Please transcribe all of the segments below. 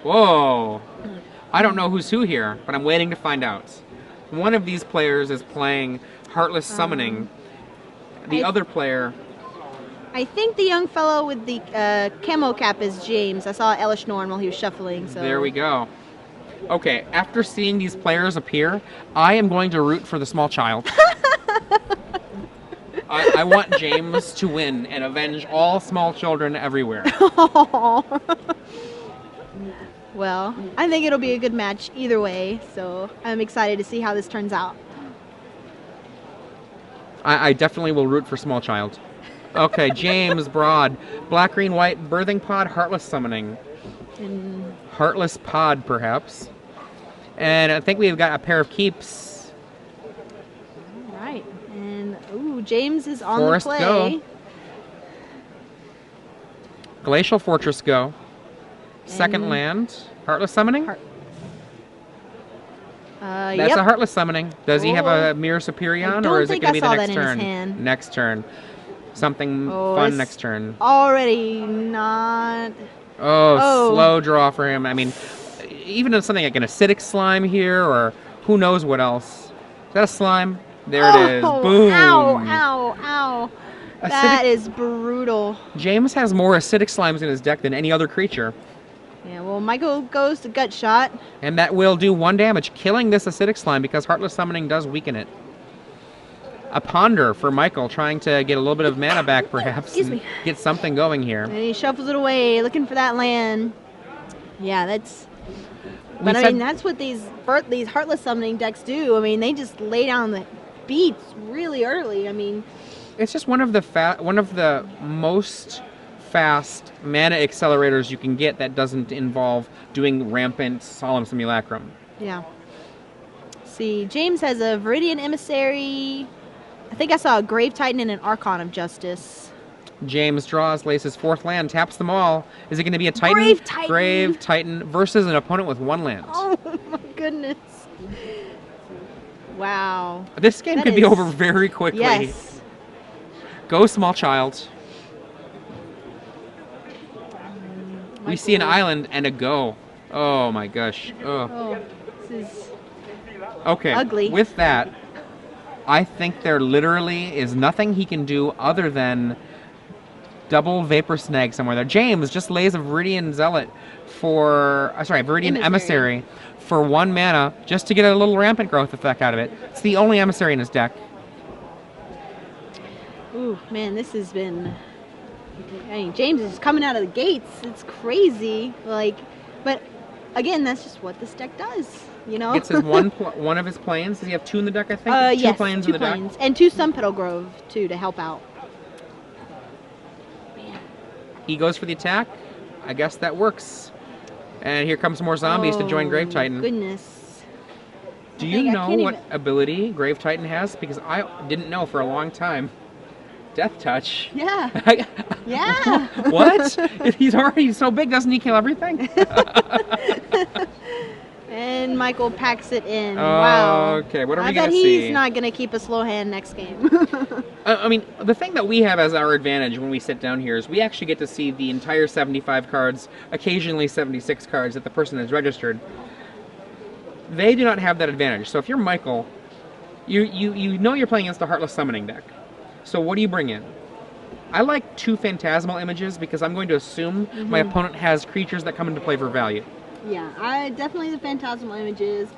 Whoa. I don't know who's who here, but I'm waiting to find out. One of these players is playing Heartless Summoning. The other player... I think the young fellow with the camo cap is James. I saw Elish Norn while he was shuffling. So There we go. Okay, after seeing these players appear, I am going to root for the small child. I want James to win and avenge all small children everywhere. Well, I think it'll be a good match either way, so I'm excited to see how this turns out. I definitely will root for small child. Okay, James, Braud, black, green, white, birthing pod, Heartless Summoning. Heartless pod, perhaps. And I think we've got a pair of keeps. All right, and ooh, James is on Forest the play. Go. Glacial Fortress Go. Second land, Heartless Summoning? That's a Heartless Summoning. Does he have a Mirror Superion, or is it going to be the next turn? Next turn. Something fun next turn. Already not... Oh, slow draw for him. I mean, even if something like an acidic slime here, or who knows what else. Is that a slime? There it is. Boom. Ow, ow, ow. That is brutal. James has more acidic slimes in his deck than any other creature. Yeah, well, Michael goes to Gut Shot. And that will do 1 damage, killing this acidic slime because Heartless Summoning does weaken it. A Ponder for Michael, trying to get a little bit of mana back, perhaps. Excuse me. Get something going here. And he shuffles it away, looking for that land. Yeah, that's... But I mean, that's what these Heartless Summoning decks do. I mean, they just lay down the beats really early. I mean... It's just one of the most fast mana accelerators you can get that doesn't involve doing rampant Solemn Simulacrum. Yeah. See, James has a Viridian Emissary. I think I saw a Grave Titan and an Archon of Justice. James draws, lays his 4th land, taps them all. Is it going to be a Titan? Grave Titan! Grave Titan versus an opponent with 1 land. Oh my goodness. Wow. This game could be over very quickly. Yes. Go, small child. We see an island and a go. Oh my gosh. Oh, this is okay. Ugly. With that, I think there literally is nothing he can do other than double Vapor Snag somewhere there. James just lays a Viridian Zealot for... Viridian Emissary for 1 mana just to get a little rampant growth effect out of it. It's the only Emissary in his deck. Ooh, man, this has been... I mean, James is coming out of the gates. It's crazy. Like, but again, that's just what this deck does, you know? Gets his one of his planes. Does he have 2 in the deck, I think? Yes, 2 planes two in the planes. deck. And 2 Sunpetal Grove, too, to help out. Man. He goes for the attack. I guess that works. And here comes more zombies to join Grave Titan. Goodness. Do you know what ability Grave Titan has? Because I didn't know for a long time. Death Touch. Yeah. Yeah. What? If he's already so big, doesn't he kill everything? And Michael packs it in. Wow. Okay, what are we I going to bet see? he's not going to keep a slow hand next game. I mean, the thing that we have as our advantage when we sit down here is we actually get to see the entire 75 cards, occasionally 76 cards that the person has registered. They do not have that advantage. So if you're Michael, you know you're playing against a Heartless Summoning deck. So what do you bring in? I like 2 Phantasmal Images because I'm going to assume my opponent has creatures that come into play for value. Yeah, definitely the Phantasmal Images.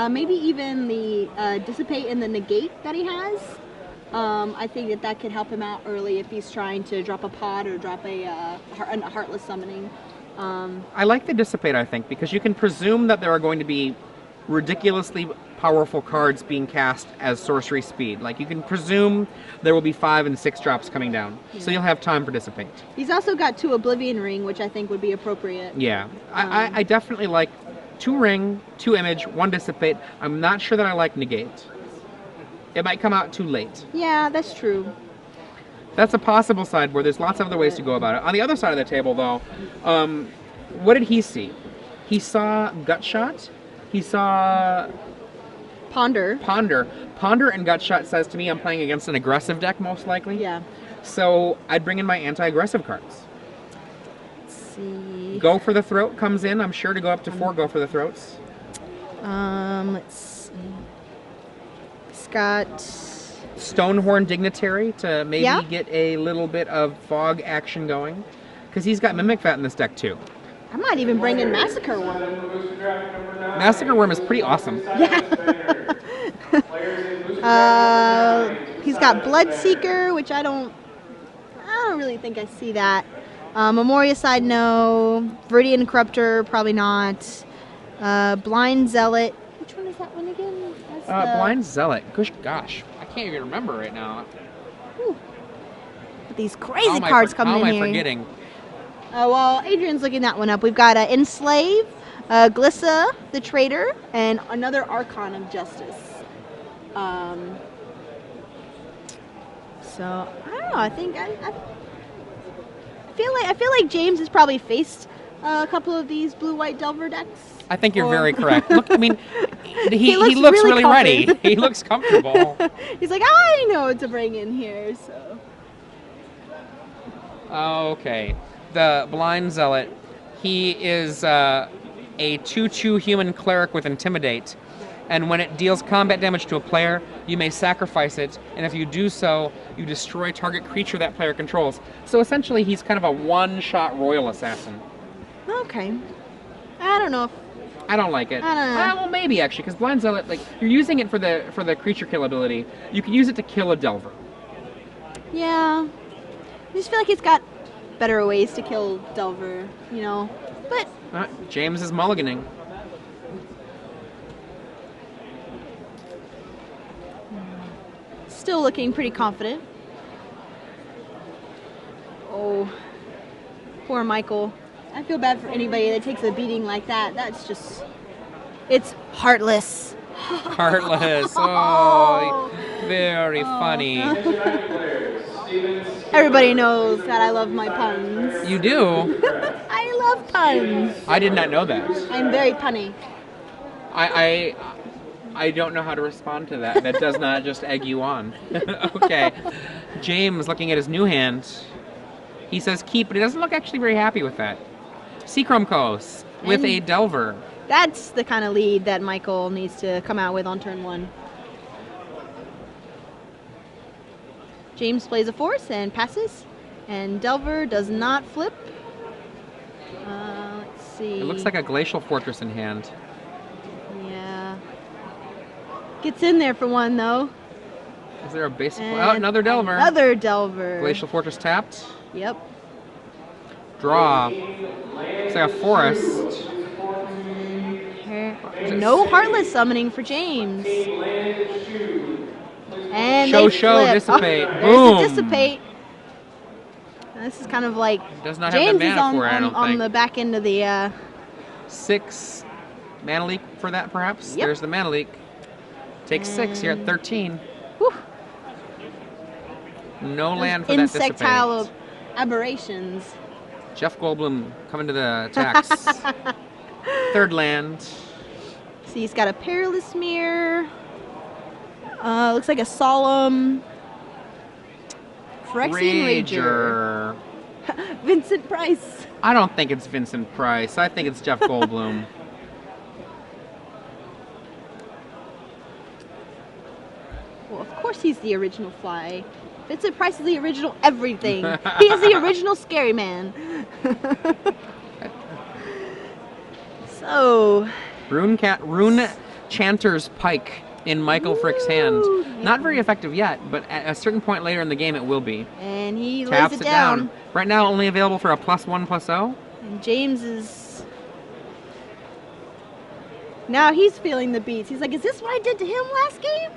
Maybe even the Dissipate and the Negate that he has. I think that could help him out early if he's trying to drop a pod or drop a Heartless Summoning. I like the Dissipate, I think, because you can presume that there are going to be ridiculously powerful cards being cast as sorcery speed. Like, you can presume there will be 5 and 6 drops coming down. Yeah. So you'll have time for Dissipate. He's also got 2 Oblivion Ring, which I think would be appropriate. Yeah. I definitely like 2 Ring, 2 Image, 1 Dissipate. I'm not sure that I like Negate. It might come out too late. Yeah, that's true. That's a possible side where there's lots of other ways to go about it. On the other side of the table, though, what did he see? He saw Gut Shot. He saw... Ponder and Gut Shot says to me I'm playing against an aggressive deck, most likely. Yeah. So I'd bring in my anti-aggressive cards. Let's see. Go for the Throat comes in, I'm sure, to go up to 4 Go for the Throats. Let's see. It's got Stonehorn Dignitary to maybe Yeah. get a little bit of fog action going. Because he's got Mimic Vat in this deck too. I might even bring in Massacre Worm. Massacre Worm is pretty awesome. He's got Bloodseeker, which I don't really think I see that. Memoriacide, no. Viridian Corruptor, probably not. Blind Zealot. Which one is that one again? That's Blind Zealot. Gosh, I can't even remember right now. These crazy cards coming in here. How am I forgetting? Well, Adrian's looking that one up. We've got Enslave, Glissa, the Traitor, and another Archon of Justice. So I don't know. I think I feel like James has probably faced a couple of these blue-white Delver decks. I think you're very correct. Look, I mean, he looks looks really really ready. He looks comfortable. He's like, I know what to bring in here. So Okay. The Blind Zealot, he is a 2/2 human cleric with Intimidate, and when it deals combat damage to a player, you may sacrifice it, and if you do so, you destroy target creature that player controls. So essentially, he's kind of a one-shot Royal Assassin. okay, I don't know. I don't like it. I don't know. Well, maybe actually, because Blind Zealot, like you're using it for the creature kill ability. You can use it to kill a Delver. Yeah, I just feel like it's got better ways to kill Delver, you know. But James is mulliganing. still looking pretty confident. Oh, poor Michael. I feel bad for anybody that takes a beating like that. That's just, it's heartless. Heartless. Oh, very funny. Everybody knows that I love my puns. You do? I love puns. I did not know that. I'm very punny. I don't know how to respond to that. That does not just egg you on. Okay. James, looking at his new hand, he says keep, but he doesn't look actually very happy with that. Seachrome Kos with a Delver. That's the kind of lead that Michael needs to come out with on turn 1. James plays a force and passes, and Delver does not flip. Let's see. It looks like a Glacial Fortress in hand. Yeah. Gets in there for one, though. Is there a basic? And Oh, another Delver. Another Delver. Glacial Fortress tapped. Yep. Draw. Looks like a forest. No Heartless summoning for James. And Show, they flip. dissipate. Oh, Boom. there's a dissipate. This is kind of like Does not James have the is mana for it, I don't on think. the back end of the 6 mana leak for that, perhaps? Yep. There's the mana leak. Take 6, you're at 13. whew, No land for that insectile dissipate. aberrations. Jeff Goldblum coming to the attacks. 3rd land. See, he's got a Perilous Mirror. Looks like a Solemn. Phyrexian Rager. Vincent Price. I don't think it's Vincent Price. I think it's Jeff Goldblum. Well, of course he's the original Fly. Vincent Price is the original everything. He is the original Scary Man. So, Rune Chanter's Pike in Michael Frick's hand. Not very effective yet, but at a certain point later in the game it will be. and he Taps lays it it down. down. Right now only available for a +1/+0. And James is... Now he's feeling the beats. He's like, is this what I did to him last game?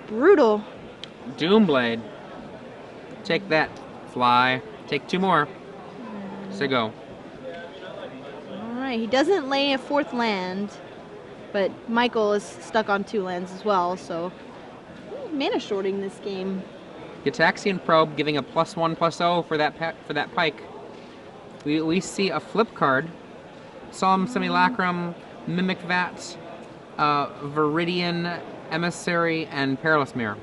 Brutal. Doomblade. Take that, Fly. Take 2 more. So go. Alright, he doesn't lay a 4th land, but Michael is stuck on 2 lands as well, so mana shorting this game. Gitaxian Probe giving a +1/+0 for that Pike. We see a flip card. Solemn Simulacrum, Mimic Vat, Viridian Emissary, and Perilous Mirror.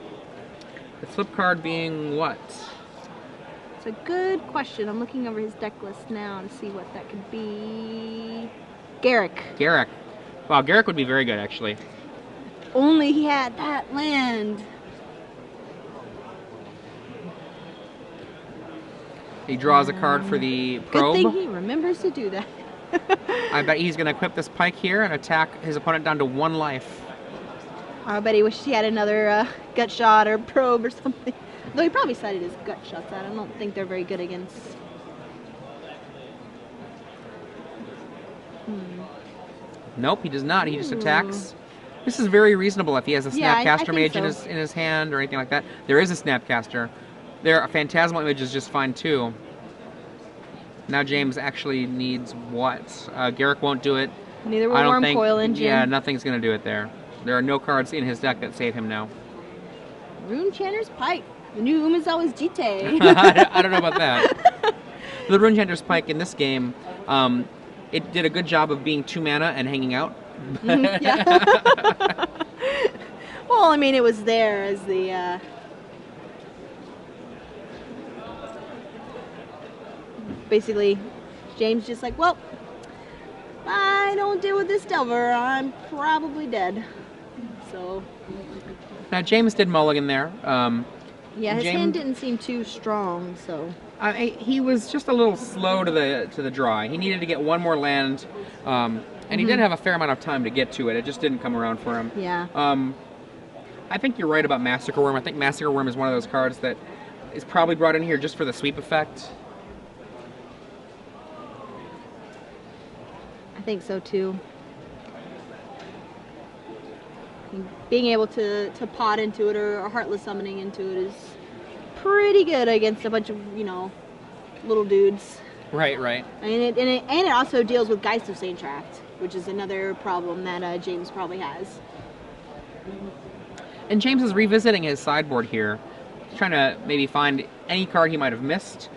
The flip card being what? It's a good question. I'm looking over his deck list now to see what that could be. Garrick. Garrick. Wow, Garrick would be very good, actually. Only he had that land. He draws a card for the probe. Good thing he remembers to do that. I bet he's going to equip this pike here and attack his opponent down to 1 life. I bet he wishes he had another gut shot or probe or something. Though he probably cited his gut shots out. I don't think they're very good against. Nope, he does not. He just attacks. This is very reasonable if he has a Snapcaster Mage in his hand or anything like that. There is a Snapcaster. Their Phantasmal Image is just fine too. Now James actually needs what? Garrick won't do it. Neither will Worm Coil Engine. Yeah, nothing's going to do it there. There are no cards in his deck that save him now. Runechanter's Pike. The new Umezawa's Jite. I don't know about that. The Runechanter's Pike in this game, it did a good job of being 2 mana and hanging out. Yeah. Well, I mean, it was there as the... Basically, James just like, well, if I don't deal with this Delver, I'm probably dead. So... Now, James did mulligan there. Yeah, his hand didn't seem too strong, so... he was just a little slow to the draw. He needed to get 1 more land, and he did have a fair amount of time to get to it. It just didn't come around for him. Yeah. I think you're right about Massacre Worm. I think Massacre Worm is one of those cards that is probably brought in here just for the sweep effect. I think so too. Being able to pot into it or Heartless Summoning into it is pretty good against a bunch of, you know, little dudes. Right, right. And it also deals with Geist of Saintract, which is another problem that James probably has. And James is revisiting his sideboard here, trying to maybe find any card he might have missed.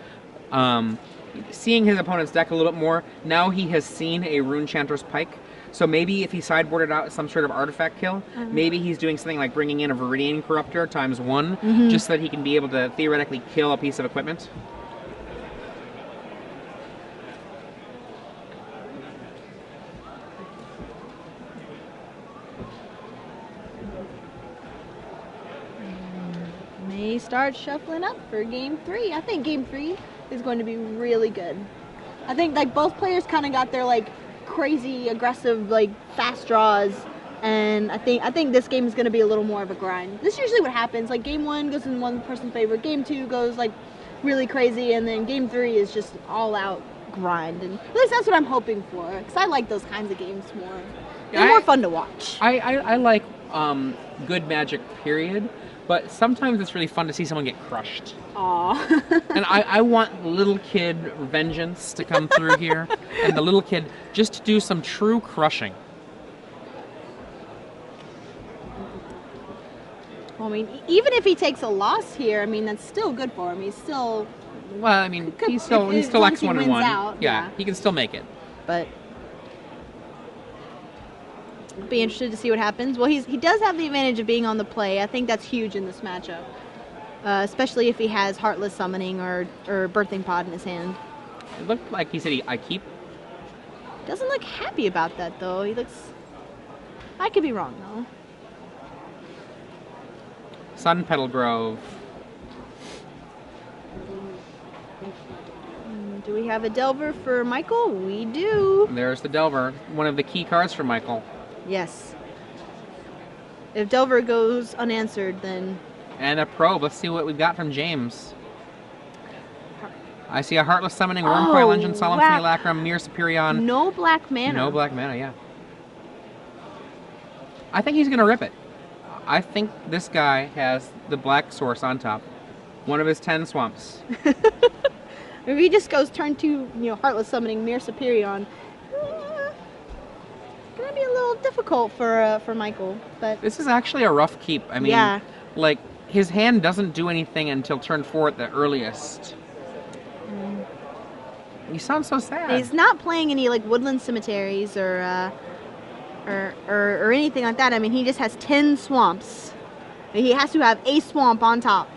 Seeing his opponent's deck a little bit more, now he has seen a Runechanter's Pike. So maybe if he sideboarded out some sort of artifact kill, maybe he's doing something like bringing in a Viridian Corruptor ×1, just so that he can be able to theoretically kill a piece of equipment. May start shuffling up for Game 3. I think Game 3 is going to be really good. I think like both players kind of got their like crazy aggressive like fast draws, and I think this game is going to be a little more of a grind. This is usually what happens. Like Game 1 goes in one person's favor, Game 2 goes like really crazy, and then Game 3 is just all out grind. And at least that's what I'm hoping for, because I like those kinds of games more. They're more fun to watch. I like good Magic, period. But sometimes it's really fun to see someone get crushed. Aww. And I want little kid vengeance to come through here. And the little kid just to do some true crushing. Well, I mean, even if he takes a loss here, I mean, that's still good for him. He's still... Well, I mean, he's still X1 and 1. Out, yeah, he can still make it. But... be interested to see what happens. Well, he does have the advantage of being on the play. I think that's huge in this matchup, especially if he has Heartless Summoning or Birthing Pod in his hand. It looked like he said I keep. Doesn't look happy about that though. He looks. I could be wrong though. Sun Petal Grove. Do we have a Delver for Michael? We do. There's the Delver, one of the key cards for Michael. Yes. If Delver goes unanswered, then... And a probe. Let's see what we've got from James. I see a Heartless Summoning, Worm Coil Engine, Solemn Simulacrum, Mere Superion. No black mana. No black mana, yeah. I think he's going to rip it. I think this guy has the black source on top. One of his 10 swamps. If he just goes turn 2, you know, Heartless Summoning, Mere Superion... gonna be a little difficult for Michael, but this is actually a rough keep. I mean, like his hand doesn't do anything until turn 4 at the earliest. He sounds so sad. He's not playing any like Woodland Cemeteries or anything like that. I mean, he just has 10 swamps. He has to have a swamp on top.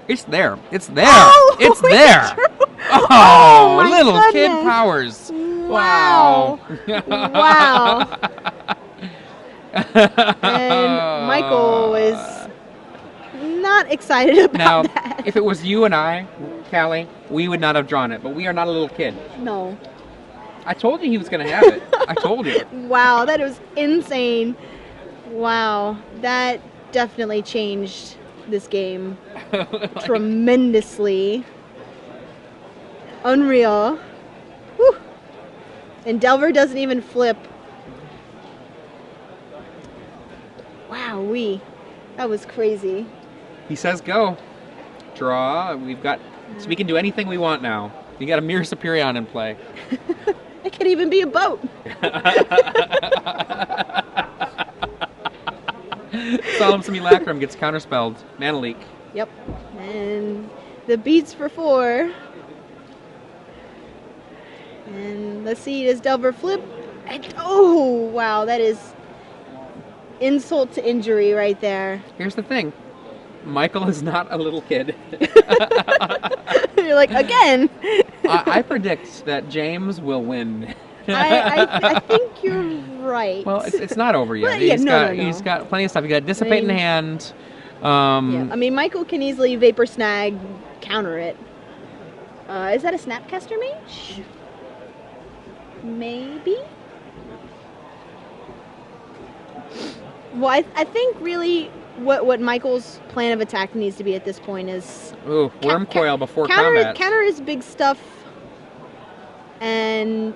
It's there. It's there. Oh, it's it's there. true. Oh, Oh, my little kid goodness. powers. Wow. Wow. And Michael was not excited about Now, that. if it was you and I, Callie, we would not have drawn it, but we are not a little kid. No. I told you he was going to have it. I told you. Wow, that was insane. Wow, that definitely changed this game tremendously. Unreal. Whew. And Delver doesn't even flip. Wow, that was crazy. He says go. Draw. So we can do anything we want now. You got a Mirror Superion in play. It could even be a boat. Solemn Simulacrum gets counterspelled. Mana Leak. Yep. And the beats for 4. And let's see, does Delver flip? Oh, wow, that is insult to injury right there. Here's the thing. Michael is not a little kid. You're like, again. I predict that James will win. I think you're right. Well, it's not over yet. But, yeah, He's got plenty of stuff. He got Dissipate in hand. Yeah, I mean, Michael can easily Vapor Snag, counter it. Is that a Snapcaster Mage? Maybe? Well, I think really what Michael's plan of attack needs to be at this point is... Ooh, Worm Coil before counter, combat. Counter his big stuff and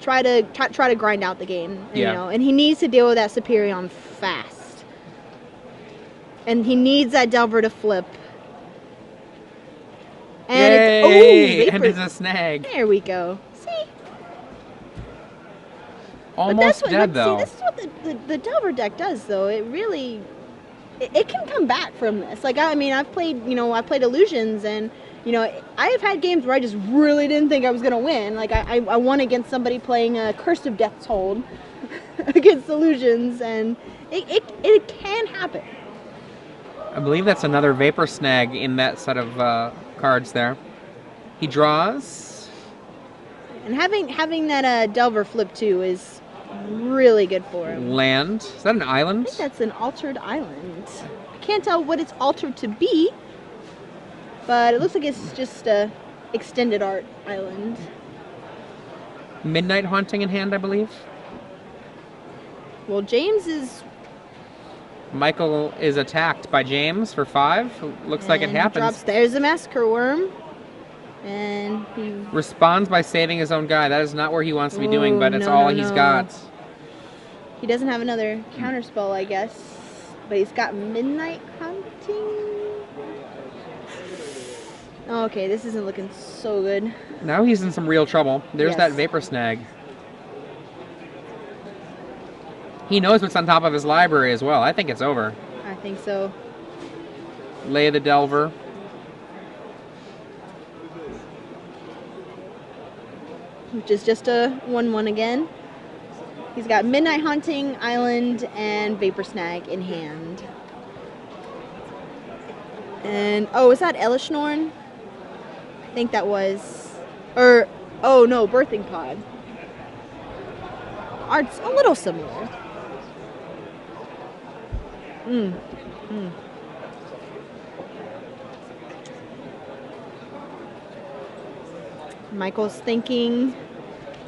try to grind out the game. Yeah. You know, and he needs to deal with that Superion fast. And he needs that Delver to flip. And Yay! it's, And it's a snag. there we go. See? Almost dead, though. See, this is what the Delver deck does, though. It really... It can come back from this. Like, I mean, I've played Illusions, and, you know, I have had games where I just really didn't think I was going to win. Like, I won against somebody playing Curse of Death's Hold against Illusions, and it can happen. I believe that's another Vapor Snag in that set of cards there. He draws. And having that Delver flip, too, is really good for him. Land. Is that an island? I think that's an altered island. I can't tell what it's altered to be, but it looks like it's just a extended art island. Midnight Haunting in hand, I believe. Well, James is... Michael is attacked by James for 5. Looks like it happens. There's a Massacre Worm. And he... Responds by saving his own guy. That is not where he wants to be doing, but it's all he's got. He doesn't have another counterspell, I guess. But he's got Midnight Hunting. Oh, okay, this isn't looking so good. Now he's in some real trouble. There's Yes. that Vapor Snag. He knows what's on top of his library as well. I think it's over. I think so. Lay the Delver. Which is just a 1/1 again. He's got Midnight Haunting, Island, and Vapor Snag in hand. And, oh, is that Elishnorn? I think that was. Or, oh no, Birthing Pod. Art's a little similar. Michael's thinking,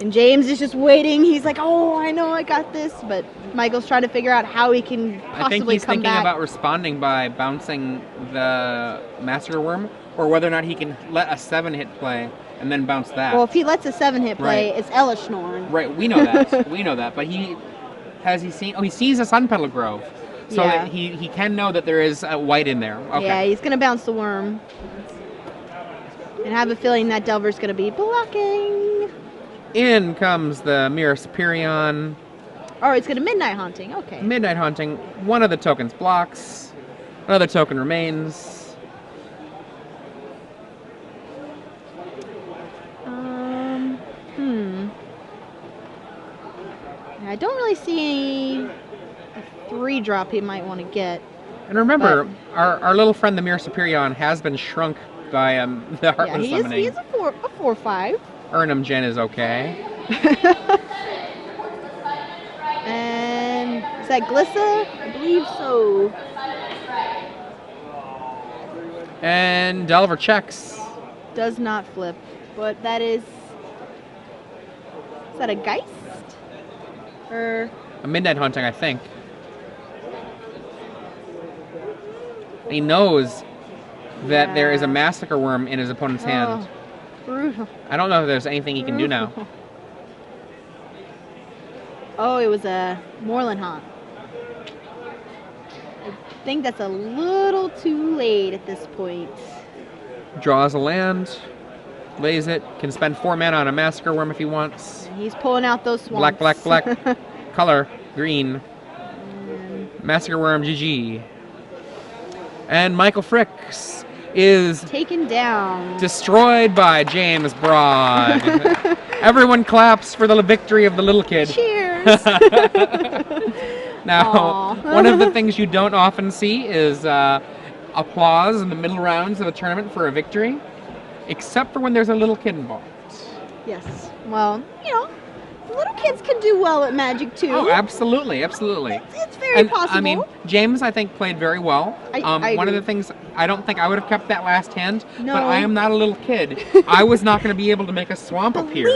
and James is just waiting. He's like, oh, I know I got this. But Michael's trying to figure out how he can possibly I think he's come thinking back. about responding by bouncing the Master Worm, or whether or not he can let a 7-hit play and then bounce that. Well, if he lets a 7-hit play, Right. it's Elishnorn. Right, we know that. We know that. But he seen? Oh, he sees a Sun Petal Grove. So Yeah. that he can know that there is a white in there. Okay. Yeah, he's going to bounce the worm. And I have a feeling that Delver's going to be blocking. In comes the Mirror Superion. Oh, it's going to Midnight Haunting. Okay. Midnight Haunting. One of the tokens blocks. Another token remains. I don't really see a 3-drop he might want to get. And remember, our little friend the Mirror Superion has been shrunk by the Yeah, Heartless he is Summoning. a 4/5. Urnum Gen is okay. And is that Glissa? I believe so. And Delver checks. Does not flip, but that is that a Geist? Or A Midnight Hunting, I think. He knows that there is a Massacre Worm in his opponent's hand. Brutal. I don't know if there's anything he can do now. Oh, it was a Moorland Haunt. I think that's a little too late at this point. Draws a land, lays it, can spend 4 mana on a Massacre Worm if he wants. And he's pulling out those swamps. Black. Color, green. Massacre Worm, GG. And Michael Fricks is taken down. Destroyed by James Braud. Everyone claps for the victory of the little kid. Cheers! Now, one of the things you don't often see is applause in the middle rounds of a tournament for a victory, except for when there's a little kid involved. Yes. Well, you know, little kids can do well at Magic too. Oh, absolutely. It's very possible. I mean, James, I think, played very well. I one of agree. the things, I don't think I would have kept that last hand, No. but I am not a little kid. I was not going to be able to make a swamp appear.